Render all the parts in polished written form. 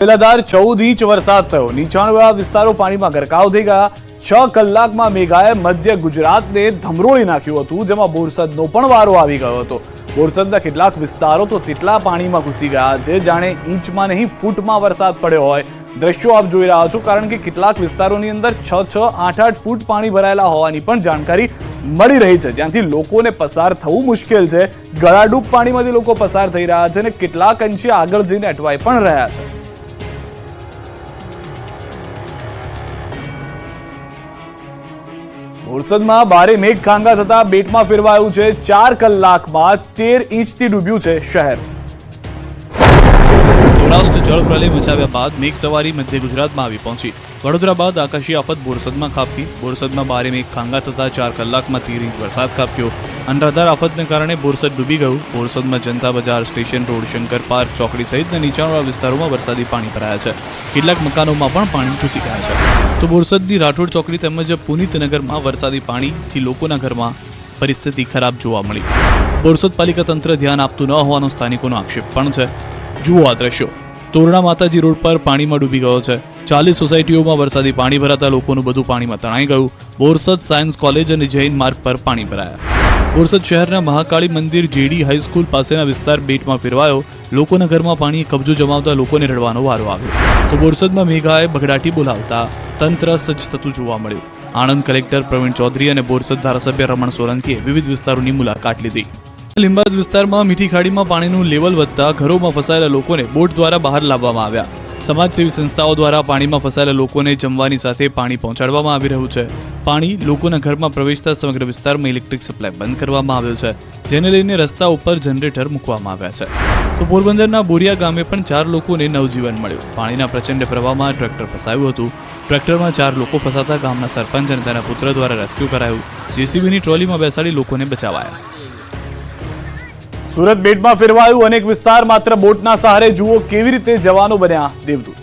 લગાતાર 14 ઇંચ વરસાદ થયો. નીચાણવાળા વિસ્તારો પાણીમાં ગરકાવ થઈ ગયા. 6 કલાકમાં મેઘાએ મધ્ય ગુજરાતને ધમરોળી નાખ્યું હતું, જેમાં બોરસદનો પણ વારો આવી ગયો હતો. બોરસદના કેટલાક વિસ્તારો તો તેટલા પાણીમાં ઘૂસી ગયા છે જાણે ઇંચમાં નહીં ફૂટમાં વરસાદ પડ્યો હોય. દ્રશ્યો આપ જોઈ રહ્યા છો, કારણ કે કેટલાક વિસ્તારોની અંદર 6, 8 ફૂટ પાણી ભરાયેલા હોવાની પણ જાણકારી મળી રહી છે, જ્યાંથી લોકોને પસાર થવું મુશ્કેલ છે. ગળાડૂબ પાણીમાંથી લોકો પસાર થઈ રહ્યા છે અને કેટલાક અંશે આગળ જઈને અટવાઈ પણ રહ્યા છે. બોરસદમાં ભારે મેઘખાંગા થતા બેટમાં ફેરવાયું છે. 4 કલાકમાં 13 ઇંચથી ડૂબ્યું છે શહેર. સૌરાષ્ટ્ર જળ પ્રલય મચાવ્યા બાદ મેઘ સવારી મધ્ય ગુજરાતમાં આવી પહોંચી. વડોદરા બાદ આકાશી આફત બોરસદમાં ખાબકી. બોરસદમાં ભારે મેઘખાંગા થતા 4 કલાકમાં 13 ઇંચ વરસાદ ખાબક્યો. અનરાધાર આફતને કારણે બોરસદ ડૂબી ગયું. બોરસદમાં જનતા બજાર, સ્ટેશન રોડ, શંકર પાર્ક, ચોકડી સહિતના નીચાણવાળા વિસ્તારોમાં વરસાદી પાણી ભરાયા છે. કેટલાક મકાનોમાં પણ પાણી ઘૂસી ગયા છે. તો બોરસદની રાઠોડ ચોકડી તેમજ પુનિતનગરમાં વરસાદી પાણીથી લોકોના ઘરમાં પરિસ્થિતિ ખરાબ જોવા મળી. બોરસદ પાલિકા તંત્ર ધ્યાન આપતું ન હોવાનો સ્થાનિકોનો આક્ષેપ પણ છે. જુઓ આ દ્રશ્યો. તોરણા માતાજી રોડ પર પાણીમાં ડૂબી ગયો છે. 40 સોસાયટીઓમાં વરસાદી પાણી ભરાતા લોકોનું બધું પાણીમાં તણાઈ ગયું. બોરસદ સાયન્સ કોલેજ અને જૈન માર્ગ પર પાણી ભરાયા. બોરસદ શહેરના મહાકાળી મંદિર જેડી હાઈસ્કૂલ પાસેના વિસ્તાર બેટમાં ફેરવાયો. લોકોના ઘરમાં પાણી કબજો જમાવતા લોકોને રડવાનો વારો આવ્યો. તો બોરસદમાં મેઘાએ બગડાટી બોલાવતા તંત્ર સજ્જ થતું જોવા મળ્યું. આણંદ કલેક્ટર પ્રવીણ ચૌધરી અને બોરસદ ધારાસભ્ય રમણ સોલંકીએ વિવિધ વિસ્તારોની મુલાકાત લીધી. લીંબાદ વિસ્તારમાં મીઠી ખાડીમાં પાણીનું લેવલ વધતા ઘરોમાં ફસાયેલા લોકોને બોટ દ્વારા બહાર લાવવામાં આવ્યા. સમાજસેવી સંસ્થાઓ દ્વારા પાણીમાં ફસાયેલા લોકોને જમવાની સાથે પાણી પહોંચાડવામાં આવી રહ્યું છે. પાણી લોકોના ઘરમાં પ્રવેશતા સમગ્ર વિસ્તારમાં ઇલેક્ટ્રિક સપ્લાય બંધ કરવામાં આવ્યો છે, જેને લઈને રસ્તા ઉપર જનરેટર મૂકવામાં આવ્યા છે. તો પોરબંદરના બોરિયા ગામે પણ 4 લોકોને નવજીવન મળ્યું. પાણીના પ્રચંડ પ્રવાહમાં ટ્રેક્ટર ફસાયું હતું. ટ્રેક્ટરમાં 4 લોકો ફસાતા ગામના સરપંચ અને તેના પુત્ર દ્વારા રેસ્ક્યુ કરાયું. જેસીબીની ટ્રોલીમાં બેસાડી લોકોને બચાવાયા. સુરત બેટમાં ફેરવાયું. અનેક વિસ્તાર માત્ર બોટના સહારે. જુઓ કેવી રીતે જવાનો બન્યા દેવદૂત.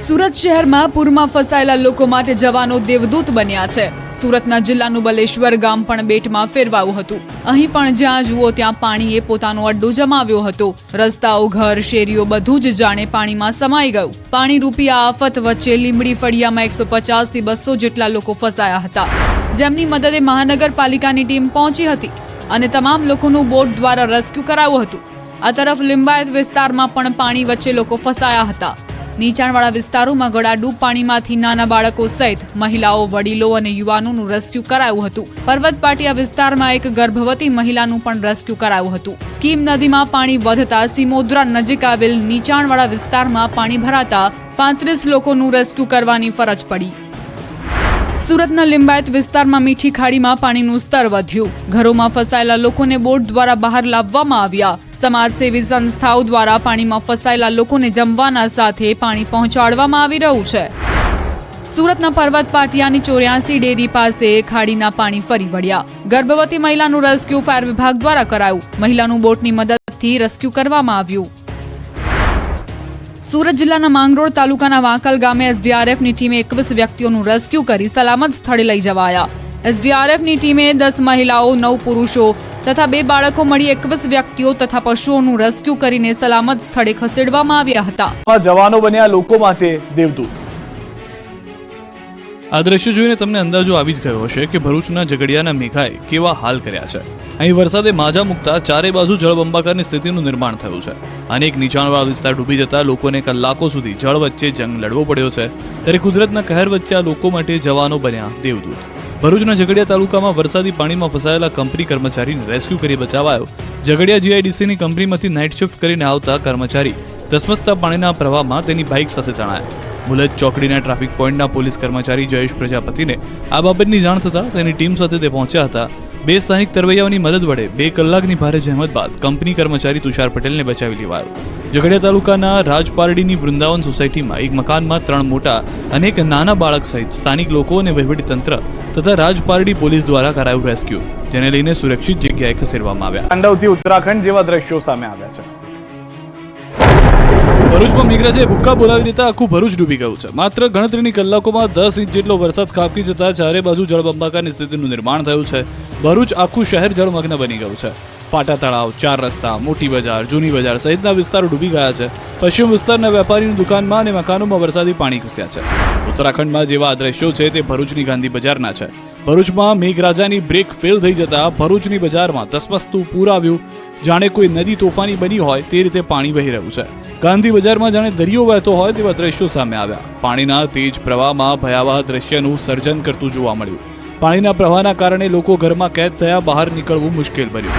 સુરત શહેરમાં પૂરમાં ફસાયેલા લોકો માટે જવાનો દેવદૂત બન્યા છે. સુરતના જિલ્લાનું બલેશ્વર ગામ પણ બેટમાં ફેરવાયું હતું. અહીં પણ જ્યાં જુઓ ત્યાં પાણીએ પોતાનો અડ્ડો જમાવ્યો હતો. રસ્તાઓ, ઘર, શેરીઓ બધું જ જાણે પાણીમાં સમાઈ ગયું. પાણી રૂપી આ આફત વચ્ચે લીંબડી ફળિયામાં 150 થી 200 જેટલા લોકો ફસાયા હતા, જેમની મદદે મહાનગરપાલિકાની ટીમ પહોંચી હતી અને તમામ લોકોનું બોટ દ્વારા રેસ્ક્યુ કરાયું હતું. આ તરફ લિંબાયત વિસ્તારમાં પણ પાણી વચ્ચે લોકો ફસાયા હતા. નીચાણવાળા વિસ્તારોમાં ગળાડૂબ પાણીમાંથી નાના બાળકો સહિત મહિલાઓ, વડીલો અને યુવાનોનું રેસ્ક્યુ કરાયું હતું. પર્વત પાટિયા વિસ્તારમાં એક ગર્ભવતી મહિલાનું પણ રેસ્ક્યુ કરાયું હતું. કીમ નદીમાં પાણી વધતા સિમોદ્રા નજીક આવેલ નીચાણવાળા વિસ્તારમાં પાણી ભરાતા 35 લોકોનું રેસ્ક્યુ કરવાની ફરજ પડી. સુરતના લિંબાયત વિસ્તારમાં મીઠી ખાડીમાં પાણીનું સ્તર વધ્યું. ઘરોમાં ફસાયેલા લોકોને બોટ દ્વારા બહાર લાવવામાં આવ્યા. સમાજસેવી સંસ્થાઓ દ્વારા પાણીમાં ફસાયેલા લોકોને જમવાના સાથે પાણી પહોંચાડવામાં આવી રહ્યું છે. સુરતના પર્વત પાટિયાની 84 ડેરી પાસે ખાડીના પાણી ફરી વળ્યા. ગર્ભવતી મહિલાનું રેસ્ક્યુ ફાયર વિભાગ દ્વારા કરાયું. મહિલાનું બોટની મદદથી રેસ્ક્યુ કરવામાં આવ્યું. સુરત જિલ્લાના માંગરોળ તાલુકાના વાંકલ ગામે એસડીઆરએફની ટીમે 21 વ્યક્તિઓનું રેસ્ક્યુ કરી સલામત સ્થળે લઈ જવાયા. એસડીઆરએફની ટીમે 10 મહિલાઓ, 9 પુરુષો તથા 2 બાળકો મળી 21 વ્યક્તિઓ તથા પશુઓનું રેસ્ક્યુ કરીને સલામત સ્થળે ખસેડવામાં આવ્યા હતા. જવાનો બન્યા લોકો માટે દેવદૂત. આ દ્રશ્ય જોઈને તમને અંદાજો આવી જ ગયો હશે કે ભરૂચના ઝઘડિયાના મેઘાએ કેવા હાલ કર્યા છે. અહીં વરસાદે માજા મૂકતા ચારે બાજુ જળબંબાકારની સ્થિતિનું નિર્માણ થયું છે. અનેક નીચાણવાળા વિસ્તાર ડૂબી જતા લોકોને કલાકો સુધી જળ વચ્ચે જંગ લડવો પડ્યો છે. ત્યારે કુદરતના કહેર વચ્ચે આ લોકો માટે જવાનો બન્યા દેવદૂત. ભરૂચના ઝઘડિયા તાલુકામાં વરસાદી પાણીમાં ફસાયેલા કંપની કર્મચારીને રેસ્ક્યુ કરી બચાવાયો. ઝઘડિયા જીઆઈડીસીની કંપનીમાંથી નાઇટ શિફ્ટ કરીને આવતા કર્મચારી ધસમસતા પાણીના પ્રવાહમાં તેની બાઇક સાથે તણાયા. મુલજ ચોકડીના ટ્રાફિક પોઈન્ટના પોલીસ કર્મચારી જયેશ પ્રજાપતિને આ બાબતની જાણ થતાં તેની ટીમ સાથે તે પહોંચ્યા હતા. 2 સ્થાનિક તરવૈયાઓની મદદ વડે 2 કલાકની ભારે જહેમત બાદ કંપની કર્મચારી તુષાર પટેલને બચાવી લેવાયો. ઝઘડિયા તાલુકાના રાજપારડીની વૃંદાવન સોસાયટીમાં એક મકાનમાં 3 મોટા અને એક નાના બાળક સહિત સ્થાનિક લોકો અને વહીવટીતંત્ર તથા રાજપારડી પોલીસ દ્વારા કરાયું રેસ્ક્યુ, જેને લઈને સુરક્ષિત જગ્યાએ ખસેડવામાં આવ્યા. તાંડવથી ઉત્તરાખંડ જેવા દ્રશ્યો સામે આવ્યા છે. ભરૂચમાં મેઘરાજાએ ભૂક્કા બોલાવી દેતા આખું ભરૂચ ડૂબી ગયું છે. માત્ર ગણતરીની કલાકોમાં 10 ઇંચ જેટલો વરસાદ ખાબકી જતા ચારે બાજુ જળબંબાકારની સ્થિતિનું નિર્માણ થયું છે. ભરૂચ આખું શહેર જળમગ્ન બની ગયું છે. ફાટા તળાવ, 4 રસ્તા, મોટી બજાર, જૂની બજાર સહિતના વિસ્તારો ડૂબી ગયા છે. પશ્ચિમ વિસ્તારના વેપારીની દુકાનમાં અને મકાનોમાં વરસાદી પાણી ઘૂસ્યા છે. ઉત્તરાખંડમાં જેવા આ દ્રશ્યો છે તે ભરૂચની ગાંધી બજારના છે. ભરૂચમાં મેઘરાજાની બ્રેક ફેલ થઈ જતા ભરૂચની બજારમાં ધસમસતું પૂર આવ્યું. જાણે કોઈ નદી તોફાની બની હોય તે રીતે પાણી વહી રહ્યું છે. ગાંધી બજારમાં જાણે દરિયો વહેતો હોય તેવા દ્રશ્યો સામે આવ્યા. પાણીના તેજ પ્રવાહમાં ભયાવહ દ્રશ્યનું સર્જન કરતું જોવા મળ્યું. પાણીના પ્રવાહના કારણે લોકો ઘરમાં કેદ થયા, બહાર નીકળવું મુશ્કેલ બન્યું.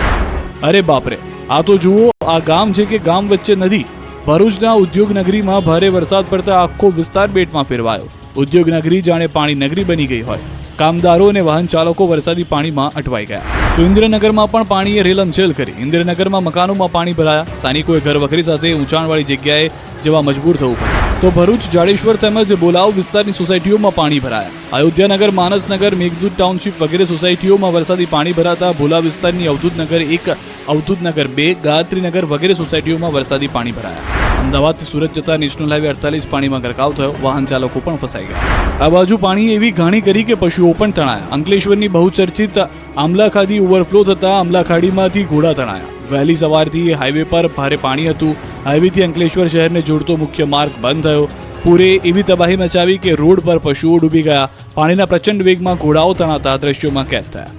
અરે બાપરે, આ તો જુઓ, આ ગામ છે કે ગામ વચ્ચે નદી. ભરૂચના ઉદ્યોગનગરીમાં ભારે વરસાદ પડતા આખો વિસ્તાર બેટમાં ફેરવાયો. ઉદ્યોગનગરી જાણે પાણી નગરી બની ગઈ હોય. કામદારો અને વાહન ચાલકો વરસાદી પાણીમાં અટવાઈ ગયા. તો ઇન્દ્રનગરમાં પણ પાણીએ રેલમછેલ કરી. ઇન્દ્રનગરમાં મકાનોમાં પાણી ભરાયા. સ્થાનિકોએ ઘર વખરી સાથે ઊંચાણવાળી જગ્યાએ જવા મજબૂર થવું પડ્યું. તો ભરૂચ, જાડેશ્વર તેમજ બોલાવ વિસ્તારની સોસાયટીઓમાં પાણી ભરાયા. અયોધ્યાનગર, માનસનગર, મેઘદૂત ટાઉનશીપ વગેરે સોસાયટીઓમાં વરસાદી પાણી ભરાતા ભોલા વિસ્તારની અવધૂતનગર 1, અવધૂતનગર 2, ગાયત્રીનગર વગેરે સોસાયટીઓમાં વરસાદી પાણી ભરાયા. અમદાવાદથી સુરત જતા નેશનલ હાઈવે 48 પાણીમાં ગરકાવ થયો. વાહન ચાલકો પણ ફસાઈ ગયા. આ બાજુ પાણી એવી ઘાણી કરી કે પશુઓ પણ તણાયા. અંકલેશ્વરની બહુચર્ચિત આમલાખાડી ઓવરફ્લો થતા આમલાખાડીમાંથી ઘોડા તણાયા. વહેલી સવારથી હાઈવે પર ભારે પાણી હતું. હાઈવેથી અંકલેશ્વર શહેરને જોડતો મુખ્ય માર્ગ બંધ થયો. પૂરે એવી તબાહી મચાવી કે રોડ પર પશુઓ ડૂબી ગયા. પાણીના પ્રચંડ વેગમાં ઘોડાઓ તણાતા દ્રશ્યોમાં કેદ થયા.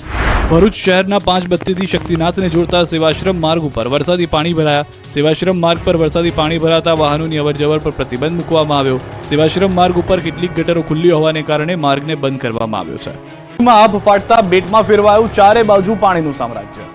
ભરૂચ શહેરના 5 બત્તીથી શક્તિનાથને જોડતા સેવાશ્રમ માર્ગ ઉપર વરસાદી પાણી ભરાયા. સેવાશ્રમ માર્ગ પર વરસાદી પાણી ભરાતા વાહનોની અવરજવર પર પ્રતિબંધ મૂકવામાં આવ્યો. સેવાશ્રમ માર્ગ ઉપર કેટલીક ગટરો ખુલ્લી હોવાને કારણે માર્ગને બંધ કરવામાં આવ્યો છે. આભ ફાટતા બેટમાં ફેરવાયું ચારે બાજુ પાણીનું સામ્રાજ્ય.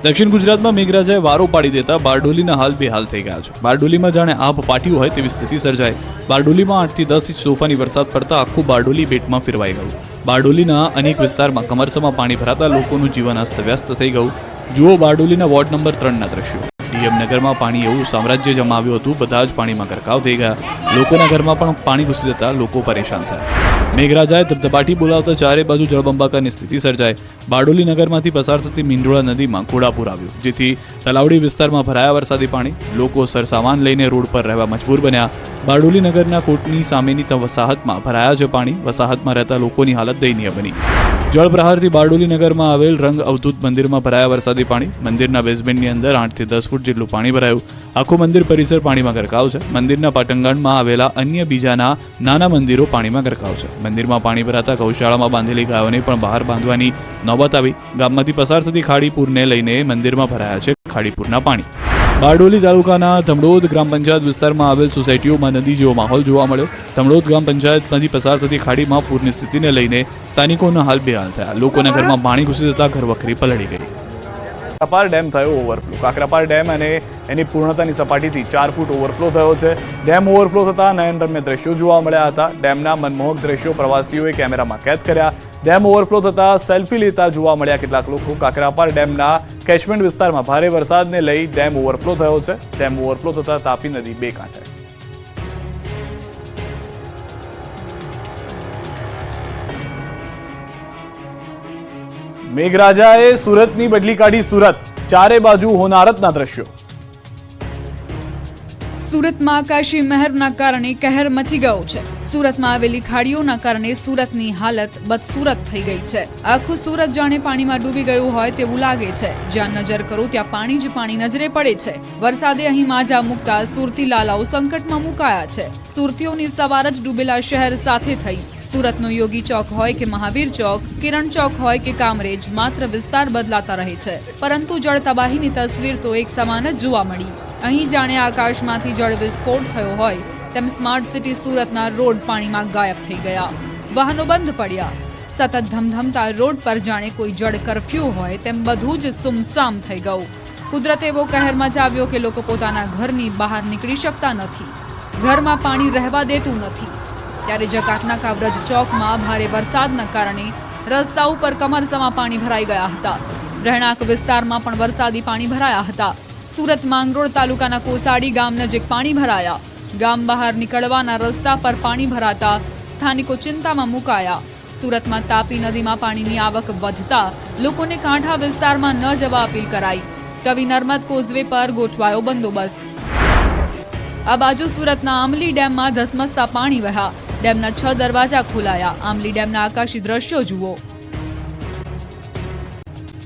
દક્ષિણ ગુજરાતમાં મેઘરાજાએ વારો પાડી દેતા બારડોલીના હાલ બેહાલ થઈ ગયા છે. બારડોલીમાં જાણે આભ ફાટ્યું હોય તેવી સ્થિતિ સર્જાઈ. બારડોલીમાં 8 થી 10 ઇંચ તોફાની વરસાદ પડતા આખું બારડોલી બેટમાં ફેરવાઈ ગયું. બારડોલીના અનેક વિસ્તારમાં કમરસમાં પાણી ભરાતા લોકોનું જીવન અસ્તવ્યસ્ત થઈ ગયું. જુઓ બારડોલીના વોર્ડ નંબર 3ના દ્રશ્યો. ડીએમ નગરમાં પાણી એવું સામ્રાજ્ય જમાવ્યું હતું, બધા જ પાણીમાં ગરકાવ થઈ ગયા. લોકોના ઘરમાં પણ પાણી ઘૂસી જતા લોકો પરેશાન થયા. મેઘરાજાએ ધબધબાટી બોલાવતા ચારે બાજુ જળબંબાકારની સ્થિતિ સર્જાઈ. બારડોલી નગરમાંથી પસાર થતી મીંડોળા નદીમાં ઘોડાપૂર આવ્યું, જેથી તલાવડી વિસ્તારમાં ભરાયા વરસાદી પાણી. લોકો સરસામાન લઈને રોડ પર રહેવા મજબૂર બન્યા. બારડોલી નગરના કોટની સામેની વસાહતમાં ભરાયા છે પાણી. વસાહતમાં રહેતા લોકોની હાલત દયનીય બની. જળપ્રહારથી બારડોલી નગરમાં આવેલ રંગ અવધૂત મંદિરમાં ભરાયા વરસાદી પાણી. મંદિરના બેઝમેન્ટની અંદર 8 થી 10 ફૂટ જેટલું પાણી ભરાયું. આખું મંદિર પરિસર પાણીમાં ગરકાવ છે. મંદિરના પાટંગણમાં આવેલા અન્ય બીજાના નાના મંદિરો પાણીમાં ગરકાવ છે. મંદિરમાં પાણી ભરાતા ગૌશાળામાં બાંધેલી ગાયોને પણ બહાર બાંધવાની નોબત આવી. ગામમાંથી પસાર થતી ખાડીપુરને લઈને મંદિરમાં ભરાયા છે ખાડીપુરના પાણી. બારડોલી તાલુકાના ધમડોદ ગ્રામ પંચાયત વિસ્તારમાં આવેલ સોસાયટીઓમાં નદી જેવો માહોલ જોવા મળ્યો. ધમડોદ ગ્રામ પંચાયતમાંથી પસાર થતી ખાડીમાં પૂરની સ્થિતિને લઈને સ્થાનિકોના હાલ બેહાલ થયા. લોકોના ઘરમાં પાણી ઘૂસી જતા ઘર વખરી પલળી ગઈ. કાકરાપાર ડેમ થયો ઓવરફ્લો. કાકરાપાર ડેમ અને એની પૂર્ણતાની સપાટીથી 4 ફૂટ ઓવરફ્લો થયો છે. ડેમ ઓવરફ્લો થતા નયનરમ્ય દ્રશ્યો જોવા મળ્યા હતા. ડેમના મનમોહક દ્રશ્યો પ્રવાસીઓએ કેમેરામાં કેદ કર્યા. ડેમ ઓવરફ્લો થતા સેલ્ફી લેતા જોવા મળ્યા કેટલાક લોકો. કાકરાપાર ડેમના કેચમેન્ટ વિસ્તારમાં ભારે વરસાદને લઈ ડેમ ઓવરફ્લો થયો છે. ડેમ ઓવરફ્લો થતા તાપી નદી બે કાંઠે. મેઘરાજાએ સુરતની બદલી કાઢી સુરત. ચારે બાજુ હોનારતના દ્રશ્યો. સુરતમાં આકાશી મહેરના કારણે કહેર મચી ગયો છે. સુરતમાં આવેલી ખાડીઓના કારણે સુરતની હાલત બદસુરત થઈ ગઈ છે. આખું સુરત જાણે પાણીમાં ડૂબી ગયું હોય તેવું લાગે છે. જ્યાં નજર કરું ત્યાં પાણી જ પાણી નજરે પડે છે. વરસાદે અહીં માજા મૂકતા સુરતી લાલાઓ સંકટમાં મુકાયા છે. સુરતીઓની સવાર જ ડૂબેલા શહેર સાથે થઈ. સુરતનો યોગી ચોક હોય કે મહાવીર ચોક, કિરણ ચોક હોય કે કામરેજ, માત્ર વિસ્તાર બદલાતા રહે છે, પરંતુ જળ તબાહીની તસવીર તો એક સમાન જ જોવા મળી. અહીં જાણે આકાશમાંથી જળ વિસ્ફોટ થયો હોય તેમ સ્માર્ટ સિટી સુરતના રોડ પાણીમાં ગાયબ થઈ ગયા. વાહનો બંધ પડ્યા. સતત ધમધમતા રોડ પર જાણે કોઈ જળ કર્ફ્યુ હોય તેમ બધું જ સુમસામ થઈ ગયું. કુદરતે એવો કહેર મચાવ્યો કે લોકો પોતાના ઘરની બહાર નીકળી શકતા નથી. ઘરમાં પાણી રહેવા દેતું નથી. ત્યારે જકાતનાકા વ્રજ ચોકમાં ભારે વરસાદના કારણે રસ્તા ઉપર કમરસમાં પાણી ભરાઈ ગયા હતા. રહેણાંક વિસ્તારમાં પણ વરસાદી પાણી ભરાયા હતા. સુરત માંગરોળ તાલુકાના કોસાડી ગામ નજીક પાણી ભરાયા. ગામ બહાર નીકળવાના રસ્તા પર પાણી ભરાતા સ્થાનિકો ચિંતામાં મુકાયા. સુરતમાં તાપી નદીમાં પાણીની આવક વધતા લોકોને કાંઠા વિસ્તારમાં ન જવા અપીલ કરાઈ. કવિ નર્મદ કોઝવે પર ગોઠવાયો બંદોબસ્ત. આ બાજુ સુરતના આમલી ડેમમાં ધસમસતા પાણી વહ્યા. ડેમના 6 દરવાજા ખોલાયા. આમલી ડેમના આકાશી દ્રશ્યો જુઓ.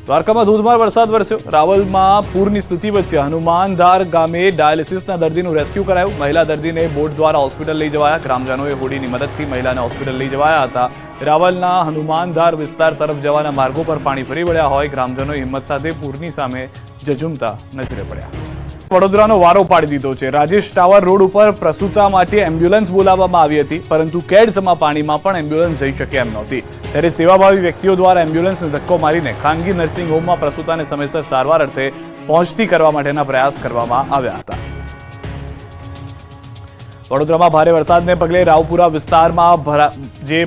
તો દ્વારકામાં ધોધમાર વરસાદ વરસ્યો. રાવલમાં પૂરની સ્થિતિ વચ્ચે હનુમાનધાર ગામે ડાયાલિસિસના દર્દીનું રેસ્ક્યુ કરાયું. મહિલા દર્દીને બોટ દ્વારા હોસ્પિટલ લઈ જવાયા. ગ્રામજનોએ હોડીની મદદથી મહિલાને હોસ્પિટલ લઈ જવાયા હતા. રાવલના હનુમાનધાર વિસ્તાર તરફ જવાના માર્ગો પર પાણી ફરી વળ્યા હોય ગ્રામજનોએ હિંમત સાથે પૂરની સામે ઝઝૂમતા નજરે પડ્યા. વડોદરાનો વારો પાડી દીધો છે. રાજેશ ટાવર રોડ ઉપર પ્રસૂતા માટે એમ્બ્યુલન્સ બોલાવવામાં આવી હતી, પરંતુ કેડસમાં પાણીમાં પણ એમ્બ્યુલન્સ જઈ શકે એમ નહોતી. ત્યારે સેવાભાવી વ્યક્તિઓ દ્વારા એમ્બ્યુલન્સને ધક્કો મારીને ખાનગી નર્સિંગ હોમમાં પ્રસૂતાને સમયસર સારવાર અર્થે પહોંચતી કરવા માટેના પ્રયાસ કરવામાં આવ્યા હતા. વડોદરામાં ભારે વરસાદને પગલે રાવપુરા વિસ્તારમાં જે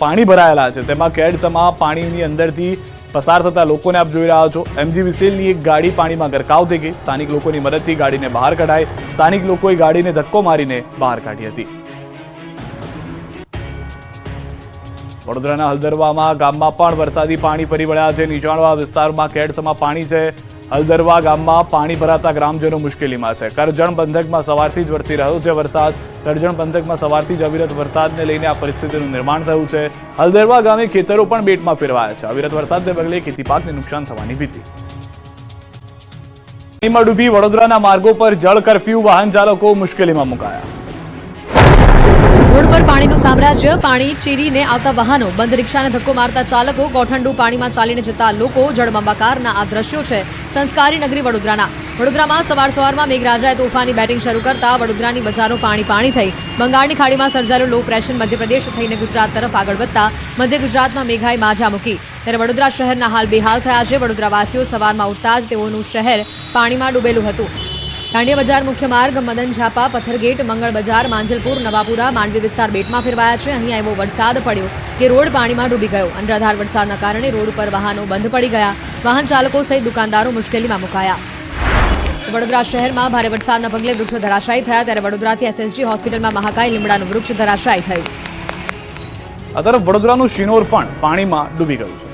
પાણી ભરાયેલા છે તેમાં કેડસમાં પાણીની અંદરથી પસાર થતા લોકોને આપ જોઈ રહ્યા છો. MGVCLની એક ગાડી પાણીમાં ગરકાવ થઈ ગઈ. સ્થાનિક લોકોની મદદથી ગાડીને બહાર કઢાઈ. સ્થાનિક લોકોએ ગાડીને ધક્કો મારીને બહાર કાઢી હતી. વડોદરાના હલદરવામાં ગામમાં પણ વરસાદી પાણી ફરી વળ્યા છે. નીચાણવાળા વિસ્તારમાં કેડસમાં પાણી છે. હલદરવા ગામમાં પાણી ભરાતા ગ્રામજનો મુશ્કેલીમાં છે. કરજણ પંથકમાં સવારથી જ વરસી રહ્યો છે વરસાદ. કરજણ પંથકમાં સવારથી જ અવિરત વરસાદને લઈને આ પરિસ્થિતિનું નિર્માણ થયું છે. હલદરવા ગામે ખેતરો પણ બેટમાં ફેરવાયા છે. અવિરત વરસાદને પગલે ખેતી પાકને નુકસાન થવાની ભીતિ. પાણીમાં ડૂબી વડોદરાના માર્ગો પર જળ કરફ્યુ. વાહન ચાલકો મુશ્કેલીમાં મુકાયા. રોડ પર પાણીનું સામ્રાજ્ય. પાણી ચીરીને આવતા વાહનો, બંધ રિક્ષાને ધક્કો મારતા ચાલકો, ગોઠંડુ પાણીમાં ચાલીને જતા લોકો. જળબંબાકારના આ દ્રશ્યો છે સંસ્કારી નગરી વડોદરાના. વડોદરામાં સવારમાં મેઘરાજાએ તોફાની બેટિંગ શરૂ કરતા વડોદરાની બજારો પાણી થઈ. બંગાળની ખાડીમાં સર્જાયેલું લો પ્રેશર મધ્યપ્રદેશ થઈને ગુજરાત તરફ આગળ વધતા મધ્ય ગુજરાતમાં મેઘાએ માજા મૂકી. ત્યારે વડોદરા શહેરના હાલ બેહાલ થયા છે. વડોદરાવાસીઓ સવારમાં ઉઠતા જ તેઓનું શહેર પાણીમાં ડૂબેલું હતું. દાંડિયા બજાર મુખ્ય માર્ગ, મદન ઝાપા, પથ્થરગેટ, મંગળ બજાર, માંજલપુર, નવાપુરા, માંડવી વિસ્તાર બેટમાં ફેરવાયા છે. અહીં એવો વરસાદ પડ્યો કે રોડ પાણીમાં ડૂબી ગયો. અનરાધાર વરસાદના કારણે રોડ પર વાહનો બંધ પડી ગયા. વાહન ચાલકો સહિત દુકાનદારો મુશ્કેલીમાં મુકાયા. વડોદરા શહેરમાં ભારે વરસાદના પગલે વૃક્ષો ધરાશાયી થયા. ત્યારે વડોદરાથી SSG હોસ્પિટલમાં મહાકાય લીમડાનું વૃક્ષ ધરાશાયી થયું. આ તરફ વડોદરાનું શિનોર પણ પાણીમાં ડૂબી ગયું છે.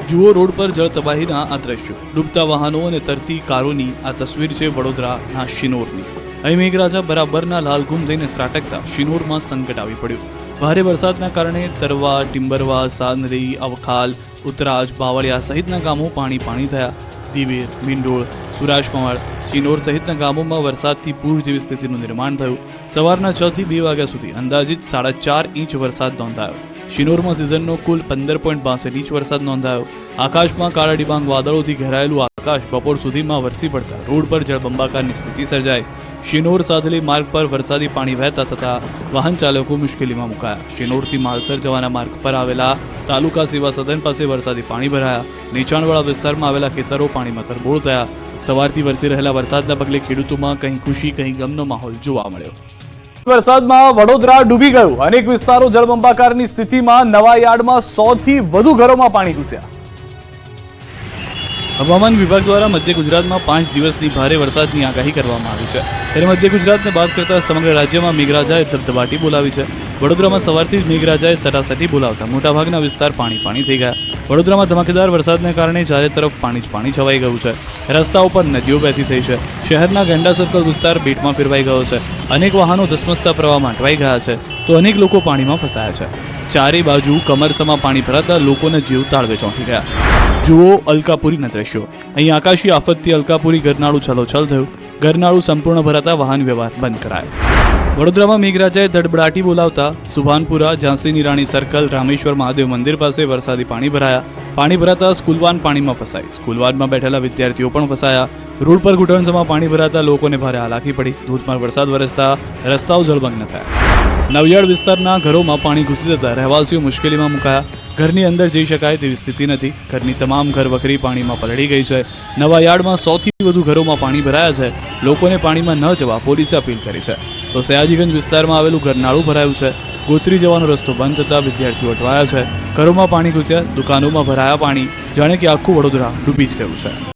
જુઓ રોડ પર જળ તબાહીના આ દ્રશ્યો. ડૂબતા વાહનો અને તરતી કારોની આ તસવીર છે વડોદરાના શિનોરની. અહીં મેઘરાજા બરાબરના લાલઘુમ થઈને ત્રાટકતા શિનોરમાં સંકટ આવી પડ્યું. ભારે વરસાદના કારણે તરવા, ટિમ્બરવા, સાંદરી, અવખાલ, ઉતરાજ, બાવળિયા સહિતના ગામો પાણી થયા. દિવેર, મીંડોળ, સુરાજપવાડ, શિનોર સહિતના ગામોમાં વરસાદથી પૂર જેવી સ્થિતિનું નિર્માણ થયું. સવારના 6 થી 2 વાગ્યા સુધી અંદાજિત 4.5 ઇંચ વરસાદ નોંધાયો. શિનોરમાં સિઝનનો કુલ 15.62 ઇંચ વરસાદ નોંધાયો. આકાશમાં કાળા ડિબાંગ વાદળોથી ઘેરાયેલું આકાશ બપોર સુધીમાં વરસી પડતા રોડ પર જળબંબાકારની સ્થિતિ સર્જાઈ. શિનોર સાધલી માર્ગ પર વરસાદી પાણી વહેતા થતા વાહન ચાલકો મુશ્કેલીમાં મુકાયા. શિનોરથી માલસર જવાના માર્ગ પર આવેલા તાલુકા સેવા સદન પાસે વરસાદી પાણી ભરાયા. નીચાણવાળા વિસ્તારમાં આવેલા ખેતરો પાણીમાં તરબોળ થયા. સવારથી વરસી રહેલા વરસાદના પગલે ખેડૂતોમાં કંઈ ખુશી કંઈ ગમનો માહોલ જોવા મળ્યો. વરસાદમાં વડોદરા ડૂબી ગયું. અનેક વિસ્તારો જળબંબાકારની સ્થિતિમાં. નવા યાર્ડમાં 100 થી વધુ ઘરોમાં પાણી ઘૂસ્યા. હવામાન વિભાગ દ્વારા મધ્ય ગુજરાતમાં 5 દિવસની ભારે વરસાદની આગાહી કરવામાં આવી છે. ત્યારે મધ્ય ગુજરાતને બાદ કરતા સમગ્ર રાજ્યમાં મેઘરાજાએ ધબધબાટી બોલાવી છે. વડોદરામાં સવારથી જ મેઘરાજાએ સરાસરી બોલાવતા મોટાભાગના વિસ્તાર પાણી થઈ ગયા. વડોદરામાં ધમાકેદાર વરસાદને કારણે ચારે તરફ પાણી જ પાણી છવાઈ ગયું છે. રસ્તાઓ પર નદીઓ વહેતી થઈ છે. શહેરના ગંડા સર્કલ વિસ્તાર બેટમાં ફેરવાઈ ગયો છે. અનેક વાહનો ધસમસતા પ્રવાહમાં અટવાઈ ગયા છે, તો અનેક લોકો પાણીમાં ફસાયા છે. ચારે બાજુ કમરસમાં પાણી ભરાતા લોકોના જીવ તાળવે ચોંટી ગયા. જુઓ અલકાપુરીના દ્રશ્યો. અહીં આકાશી આફતથી અલકાપુરી ગરનાળું છલોછલ થયું. ગરનાળું સંપૂર્ણ ભરાતા વાહન વ્યવહાર બંધ કરાયો. વડોદરામાં મેઘરાજાએ ધડબડાટી બોલાવતા સુભાનપુરા, ઝાંસીની રાણી સર્કલ, રામેશ્વર મહાદેવ મંદિર પાસે વરસાદી પાણી ભરાયા. પાણી ભરાતા સ્કૂલવાન પાણીમાં ફસાઈ. સ્કૂલવાનમાં બેઠેલા વિદ્યાર્થીઓ પણ ફસાયા. રોડ પર ઘૂંટણસમાં પાણી ભરાતા લોકોને ભારે હાલાકી પડી. ધોધમાર વરસાદ વરસતા રસ્તાઓ જળમગ્ન થયા. નવિયાડ વિસ્તારના ઘરોમાં પાણી ઘૂસી જતા રહેવાસીઓ મુશ્કેલીમાં મુકાયા. ઘરની અંદર જઈ શકાય તેવી સ્થિતિ નથી. ઘરની તમામ ઘર વખરી પાણીમાં પલળી ગઈ છે. નવા યાર્ડમાં 100 થી વધુ ઘરોમાં પાણી ભરાયા છે. લોકોને પાણીમાં ન જવા પોલીસે અપીલ કરી છે. તો સયાજીગંજ વિસ્તારમાં આવેલું ગરનાળું ભરાયું છે. ગોત્રી જવાનો રસ્તો બંધ થતા વિદ્યાર્થીઓ અટવાયા છે. ઘરોમાં પાણી ઘૂસ્યા. દુકાનોમાં ભરાયા પાણી. જાણે કે આખું વડોદરા ડૂબી જ ગયું છે.